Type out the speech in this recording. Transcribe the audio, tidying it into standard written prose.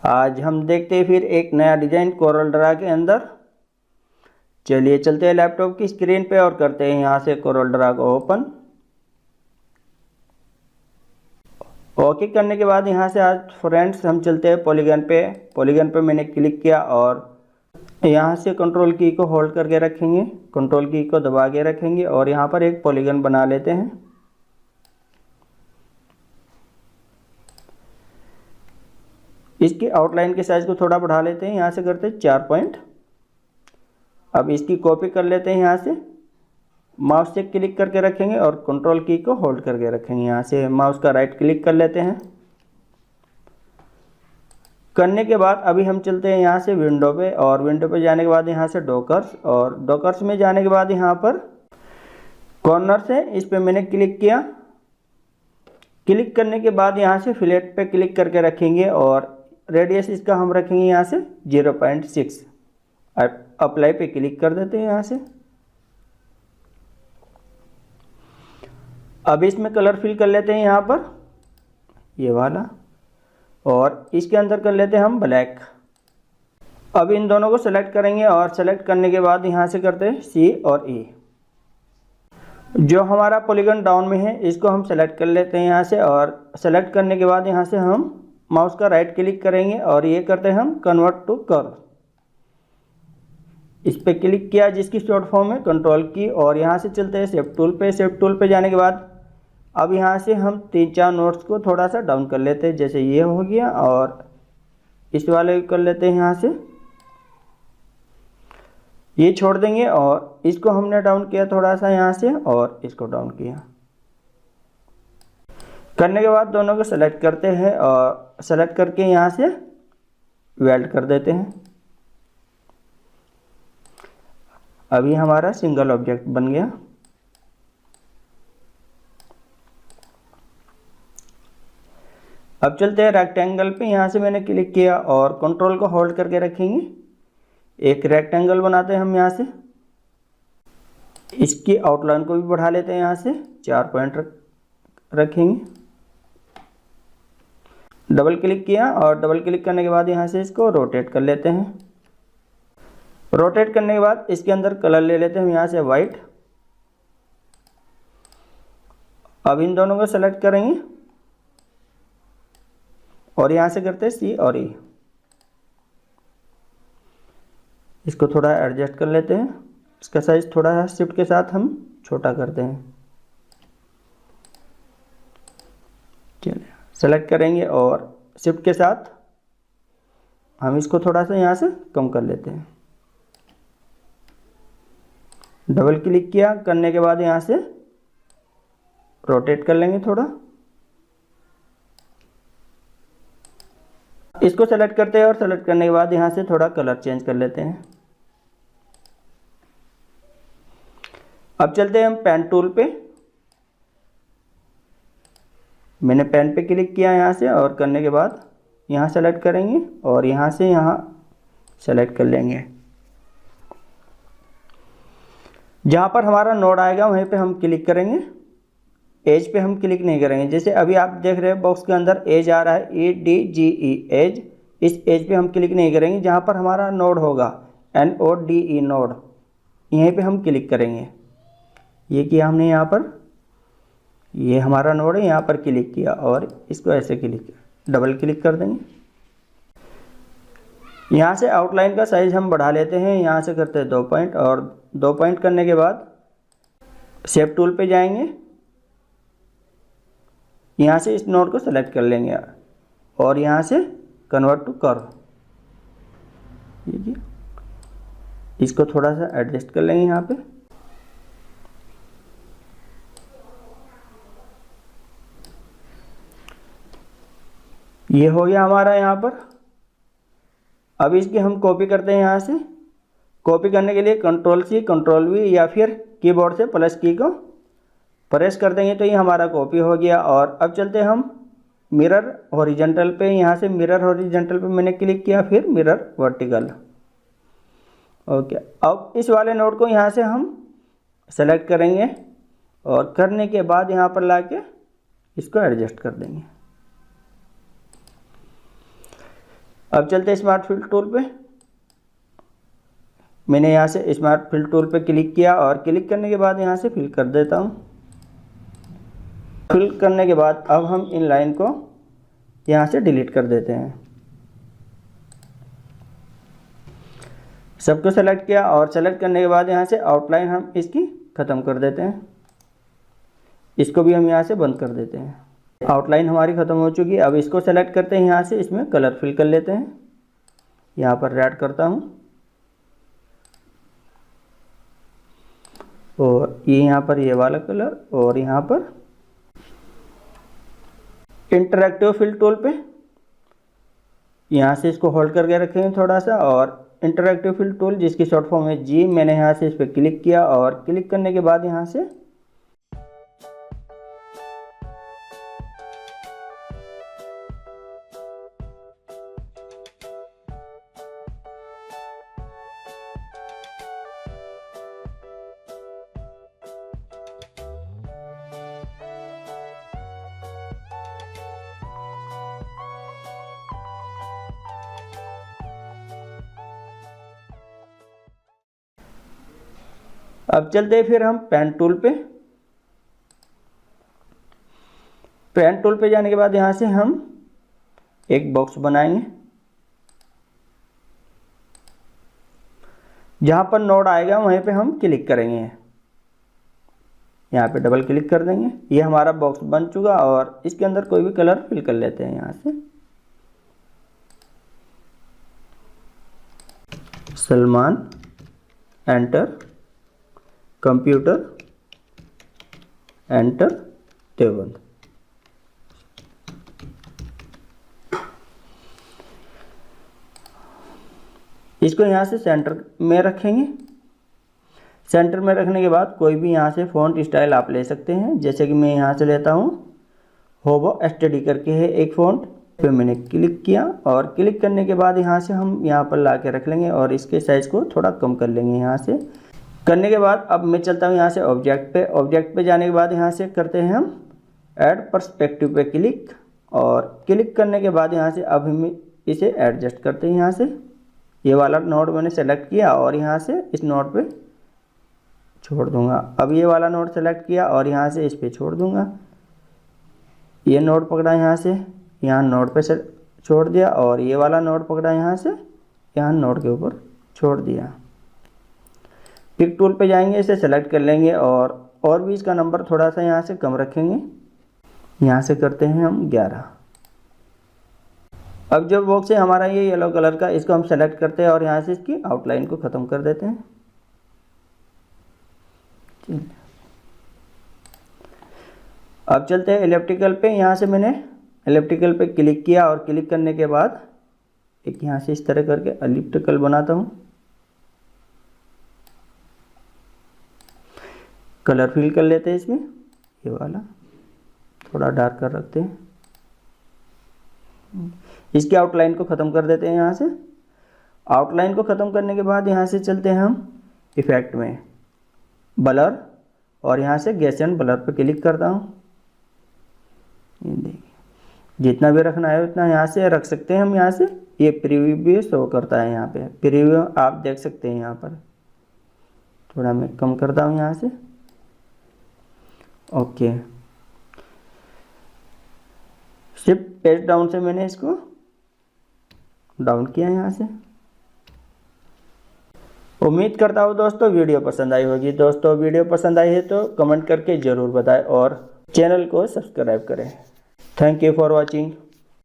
आज हम देखते हैं फिर एक नया डिजाइन कोरल ड्रा के अंदर। चलिए चलते हैं लैपटॉप की स्क्रीन पे और करते हैं यहाँ से कोरल ड्रा को ओपन। ओके करने के बाद यहाँ से आज फ्रेंड्स हम चलते हैं पॉलीगन पे। पॉलीगन पे मैंने क्लिक किया और यहाँ से कंट्रोल की को होल्ड करके रखेंगे, कंट्रोल की को दबा के रखेंगे और यहाँ पर एक पॉलीगन बना लेते हैं। इसकी आउटलाइन के साइज को थोड़ा बढ़ा लेते हैं, यहाँ से करते हैं 4 पॉइंट। अब इसकी कॉपी कर लेते हैं, यहाँ से माउस से क्लिक करके रखेंगे और कंट्रोल की को होल्ड करके रखेंगे। यहाँ से माउस का राइट क्लिक कर लेते हैं। करने के बाद अभी हम चलते हैं यहाँ से विंडो पे और विंडो पे जाने के बाद यहाँ से डॉकर्स और डॉकर्स में जाने के बाद यहाँ पर कॉर्नर से इस पे मैंने क्लिक किया। क्लिक करने के बाद यहाँ से फिलेट पे क्लिक करके रखेंगे और रेडियस इसका हम रखेंगे यहाँ से 0.6। अप्लाई पे क्लिक कर देते हैं यहाँ से। अब इसमें कलर फिल कर लेते हैं यहाँ पर ये वाला और इसके अंदर कर लेते हैं हम ब्लैक। अब इन दोनों को सेलेक्ट करेंगे और सेलेक्ट करने के बाद यहाँ से करते हैं C और E। जो हमारा पॉलीगन डाउन में है इसको हम सेलेक्ट कर लेते हैं यहाँ से और सेलेक्ट करने के बाद यहाँ से हम माउस का राइट क्लिक करेंगे और ये करते हैं हम कन्वर्ट टू कर्व। इस पे क्लिक किया जिसकी शॉर्ट फॉर्म है कंट्रोल की और यहाँ से चलते हैं शेप टूल पे। शेप टूल पे जाने के बाद अब यहाँ से हम 3-4 नोट्स को थोड़ा सा डाउन कर लेते हैं, जैसे ये हो गया और इस वाले को कर लेते हैं यहाँ से, ये छोड़ देंगे और इसको हमने डाउन किया थोड़ा सा यहाँ से और इसको डाउन किया। करने के बाद दोनों को सेलेक्ट करते हैं और सेलेक्ट करके यहाँ से वेल्ड कर देते हैं। अभी हमारा सिंगल ऑब्जेक्ट बन गया। अब चलते हैं रेक्टेंगल पे। यहाँ से मैंने क्लिक किया और कंट्रोल को होल्ड करके रखेंगे, एक रेक्टेंगल बनाते हैं हम यहाँ से। इसकी आउटलाइन को भी बढ़ा लेते हैं, यहाँ से 4 पॉइंट रखेंगे। डबल क्लिक किया और डबल क्लिक करने के बाद यहाँ से इसको रोटेट कर लेते हैं। रोटेट करने के बाद इसके अंदर कलर ले लेते हैं हम यहाँ से वाइट। अब इन दोनों को सेलेक्ट करेंगे और यहाँ से करते हैं C और E। इसको थोड़ा एडजस्ट कर लेते हैं, इसका साइज थोड़ा है शिफ्ट के साथ हम छोटा करते हैं। चलिए सेलेक्ट करेंगे और शिफ्ट के साथ हम इसको थोड़ा सा यहाँ से कम कर लेते हैं। डबल क्लिक किया करने के बाद यहाँ से रोटेट कर लेंगे थोड़ा। इसको सेलेक्ट करते हैं और सेलेक्ट करने के बाद यहाँ से थोड़ा कलर चेंज कर लेते हैं। अब चलते हैं हम पेन टूल पे। मैंने पेन पे क्लिक किया यहाँ से और करने के बाद यहाँ सेलेक्ट करेंगे और यहाँ से यहाँ सेलेक्ट कर लेंगे। जहाँ पर हमारा नोड आएगा वहीं पे हम क्लिक करेंगे, एज पे हम क्लिक नहीं करेंगे। जैसे अभी आप देख रहे हैं बॉक्स के अंदर एज आ रहा है EDGE एज, इस एज पे हम क्लिक नहीं करेंगे। जहाँ पर हमारा नोड होगा NODE नोड, यहीं पे हम क्लिक करेंगे। ये किया हमने यहाँ पर, ये हमारा नोड है, यहाँ पर क्लिक किया और इसको ऐसे क्लिक किया, डबल क्लिक कर देंगे। यहाँ से आउटलाइन का साइज हम बढ़ा लेते हैं, यहाँ से करते हैं 2 पॉइंट और 2 पॉइंट करने के बाद शेप टूल पे जाएंगे। यहाँ से इस नोड को सेलेक्ट कर लेंगे और यहाँ से कन्वर्ट टू कर्व, इसको थोड़ा सा एडजस्ट कर लेंगे यहाँ पे। ये हो गया हमारा यहाँ पर। अब इसकी हम कॉपी करते हैं। यहाँ से कॉपी करने के लिए कंट्रोल C कंट्रोल V या फिर कीबोर्ड से प्लस की को प्रेस कर देंगे तो ये हमारा कॉपी हो गया। और अब चलते हैं हम मिरर हॉरिजॉन्टल पे। यहाँ से मिरर हॉरिजॉन्टल पे मैंने क्लिक किया, फिर मिरर वर्टिकल। ओके, अब इस वाले नोड को यहाँ से हम सेलेक्ट करेंगे और करने के बाद यहाँ पर लाके इसको एडजस्ट कर देंगे। अब चलते हैं स्मार्ट फिल टूल पे। मैंने यहाँ से स्मार्ट फिल टूल पे क्लिक किया और क्लिक करने के बाद यहाँ से फिल कर देता हूँ। फिल करने के बाद अब हम इन लाइन को यहाँ से डिलीट कर देते हैं। सबको सेलेक्ट किया और सेलेक्ट करने के बाद यहाँ से आउटलाइन हम इसकी ख़त्म कर देते हैं। इसको भी हम यहाँ से बंद कर देते हैं। आउटलाइन हमारी ख़त्म हो चुकी है। अब इसको सेलेक्ट करते हैं, यहाँ से इसमें कलर फिल कर लेते हैं। यहाँ पर रेड करता हूँ और ये यहाँ पर ये वाला कलर, और यहाँ पर इंटरैक्टिव फिल टूल पे यहाँ से इसको होल्ड करके रखेंगे थोड़ा सा, और इंटरैक्टिव फिल टूल जिसकी शॉर्ट फॉर्म है जी, मैंने यहाँ से इस पर क्लिक किया और क्लिक करने के बाद यहाँ से अब चलते हैं फिर हम पेन टूल पे। पेन टूल पे जाने के बाद यहाँ से हम एक बॉक्स बनाएंगे। जहाँ पर नोड आएगा वहीं पे हम क्लिक करेंगे। यहाँ पे डबल क्लिक कर देंगे। ये हमारा बॉक्स बन चुका और इसके अंदर कोई भी कलर फिल कर लेते हैं। यहाँ से Salman, enter, computer, enter, Deoband. इसको यहाँ से सेंटर में रखेंगे। सेंटर में रखने के बाद कोई भी यहाँ से फ़ॉन्ट स्टाइल आप ले सकते हैं। जैसे कि मैं यहाँ से लेता हूँ होबो एसटीडी करके है एक फ़ॉन्ट पे, मैंने क्लिक किया और क्लिक करने के बाद यहाँ से हम यहाँ पर ला के रख लेंगे और इसके साइज़ को थोड़ा कम कर लेंगे। यहाँ से करने के बाद अब मैं चलता हूँ यहाँ से ऑब्जेक्ट पे। ऑब्जेक्ट पे जाने के बाद यहाँ से करते हैं हम ऐड पर्सपेक्टिव पे क्लिक, और क्लिक करने के बाद यहाँ से अब हम इसे एडजस्ट करते हैं। यहाँ से ये वाला नोड मैंने सेलेक्ट किया और यहाँ से इस नोड पे छोड़ दूंगा। अब ये वाला नोड सेलेक्ट किया और यहाँ से इस पे छोड़ दूंगा। ये नोड पकड़ा यहाँ से, यहाँ नोड पे छोड़ दिया, और ये वाला नोड पकड़ा यहाँ से, यहाँ नोड के ऊपर छोड़ दिया। पिक टूल पे जाएंगे, इसे सेलेक्ट कर लेंगे और भी इसका नंबर थोड़ा सा यहाँ से कम रखेंगे। यहाँ से करते हैं हम 11। अब जो बॉक्स है हमारा ये येलो कलर का, इसको हम सेलेक्ट करते हैं और यहाँ से इसकी आउटलाइन को ख़त्म कर देते हैं। अब चलते हैं एलिप्टिकल पे। यहाँ से मैंने एलिप्टिकल पे क्लिक किया और क्लिक करने के बाद एक यहाँ से इस तरह करके एलिप्टिकल बनाता हूँ। कलर फिल कर लेते हैं इसमें, ये वाला थोड़ा डार्क कर रखते हैं। इसकी आउटलाइन को ख़त्म कर देते हैं। यहाँ से आउटलाइन को ख़त्म करने के बाद यहाँ से चलते हैं हम इफ़ेक्ट में, ब्लर, और यहाँ से गैसियन ब्लर पे क्लिक करता हूँ। ये देखिए, जितना भी रखना है उतना यहाँ से रख सकते हैं हम। यहाँ से ये प्रीव्यू भी शो करता है। यहाँ पे प्रीव्यू आप देख सकते हैं। यहाँ पर थोड़ा मैं कम करता हूँ यहाँ से। ओके, शिफ्ट पेज डाउन से मैंने इसको डाउन किया यहाँ से। उम्मीद करता हूँ दोस्तों वीडियो पसंद आई होगी। दोस्तों वीडियो पसंद आई है तो कमेंट करके ज़रूर बताएं और चैनल को सब्सक्राइब करें। Thank you for watching.